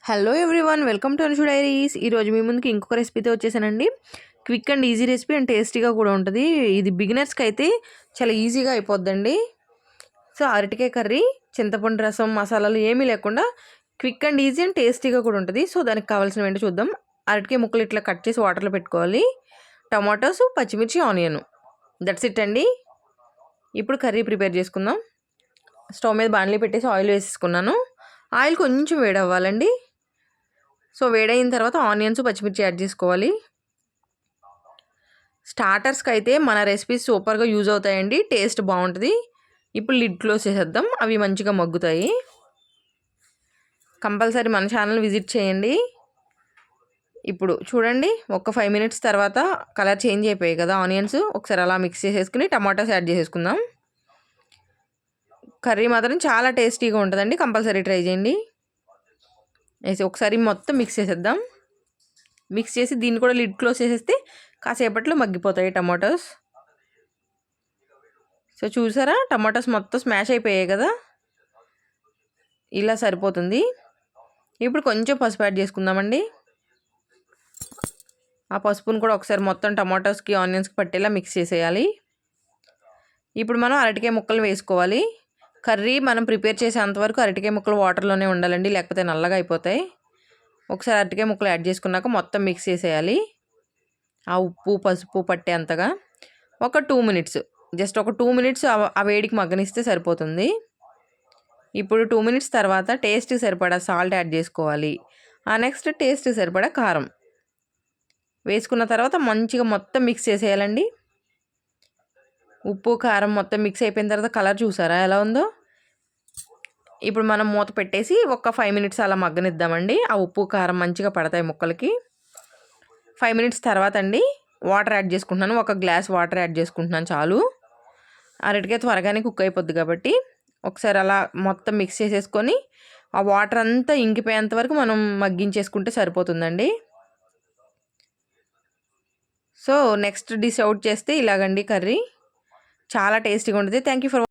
Hello everyone, welcome to Anshu diaries. ఈరోజు మీ ముందుకి ఇంకొక రెసిపీతో వచ్చేసానండి. Quick and easy recipe and టేస్టీగా కూడా ఉంటుంది. ఇది బిగినర్స్కి అయితే చాలా ఈజీగా అయిపోద్దండి. సో అరటికాయ కర్రీ, చింతపండు రసం, మసాలాలు ఏమీ లేకుండా క్విక్ అండ్ ఈజీ అండ్ టేస్టీగా కూడా ఉంటుంది. సో దానికి కావాల్సినవి ఏంటో చూద్దాం. అరటికాయ ముక్కలు ఇట్లా కట్ చేసి వాటర్లో పెట్టుకోవాలి. టమాటోస్, పచ్చిమిర్చి, ఆనియన్, దట్స్ ఇట్ అండి. ఇప్పుడు కర్రీ ప్రిపేర్ చేసుకుందాం. స్టవ్ మీద బాణలి పెట్టేసి ఆయిల్ వేసేసుకున్నాను. ఆయిల్ కొంచెం వేడవ్వాలండి. సో వేడైన తర్వాత ఆనియన్స్, పచ్చిమిర్చి యాడ్ చేసుకోవాలి. స్టార్టర్స్కి అయితే మన రెసిపీస్ సూపర్గా యూజ్ అవుతాయండి, టేస్ట్ బాగుంటుంది. ఇప్పుడు లిడ్ క్లోజ్ చేసేద్దాం, అవి మంచిగా మగ్గుతాయి. కంపల్సరీ మన ఛానల్ విజిట్ చేయండి. ఇప్పుడు చూడండి, ఒక 5 మినిట్స్ తర్వాత కలర్ చేంజ్ అయిపోయాయి కదా ఆనియన్స్. ఒకసారి అలా మిక్స్ చేసేసుకుని టమాటాస్ యాడ్ చేసేసుకుందాం. కర్రీ మాత్రం చాలా టేస్టీగా ఉంటుందండి, కంపల్సరీ ట్రై చేయండి. వేసి ఒకసారి మొత్తం మిక్స్ చేసేద్దాం. మిక్స్ చేసి దీన్ని కూడా లిడ్ క్లోజ్ చేసేస్తే కాసేపట్లో మగ్గిపోతాయి టమాటోస్. సో చూసారా, టమాటోస్ మొత్తం స్మాష్ అయిపోయాయి కదా, ఇలా సరిపోతుంది. ఇప్పుడు కొంచెం పసుపు యాడ్ చేసుకుందామండి. ఆ పసుపును కూడా ఒకసారి మొత్తం టమాటోస్కి, ఆనియన్స్కి పట్టేలా మిక్స్ చేసేయాలి. ఇప్పుడు మనం అరటికాయ ముక్కలు వేసుకోవాలి. కర్రీ మనం ప్రిపేర్ చేసేంతవరకు అరటికాయ ముక్కలు వాటర్లోనే ఉండాలండి, లేకపోతే నల్లగా అయిపోతాయి. ఒకసారి అరటికాయ ముక్కలు యాడ్ చేసుకున్నాక మొత్తం మిక్స్ చేసేయాలి. ఆ ఉప్పు, పసుపు పట్టేంతగా ఒక 2 మినిట్స్, జస్ట్ ఒక 2 మినిట్స్ ఆ వేడికి మగ్గనిస్తే సరిపోతుంది. ఇప్పుడు 2 మినిట్స్ తర్వాత టేస్ట్కి సరిపడా సాల్ట్ యాడ్ చేసుకోవాలి. ఆ నెక్స్ట్ టేస్ట్కి సరిపడా కారం వేసుకున్న తర్వాత మంచిగా మొత్తం మిక్స్ చేసేయాలండి. ఉప్పు, కారం మొత్తం మిక్స్ అయిపోయిన తర్వాత కలర్ చూసారా ఎలా ఉందో. ఇప్పుడు మనం మూత పెట్టేసి ఒక 5 మినిట్స్ అలా మగ్గనిద్దామండి. ఆ ఉప్పు, కారం మంచిగా పడతాయి ముక్కలకి. 5 మినిట్స్ తర్వాత అండి వాటర్ యాడ్ చేసుకుంటున్నాను. ఒక గ్లాస్ వాటర్ యాడ్ చేసుకుంటున్నాను చాలు. అరటికాయ త్వరగానే కుక్ అయిపోద్ది కాబట్టి ఒకసారి అలా మొత్తం మిక్స్ చేసేసుకొని ఆ వాటర్ అంతా ఇంకిపోయేంత వరకు మనం మగ్గించేసుకుంటే సరిపోతుందండి. సో నెక్స్ట్ డిష్ అవుట్ చేస్తే ఇలాగండి కర్రీ, చాలా టేస్టీగా ఉంటుంది. Thank you for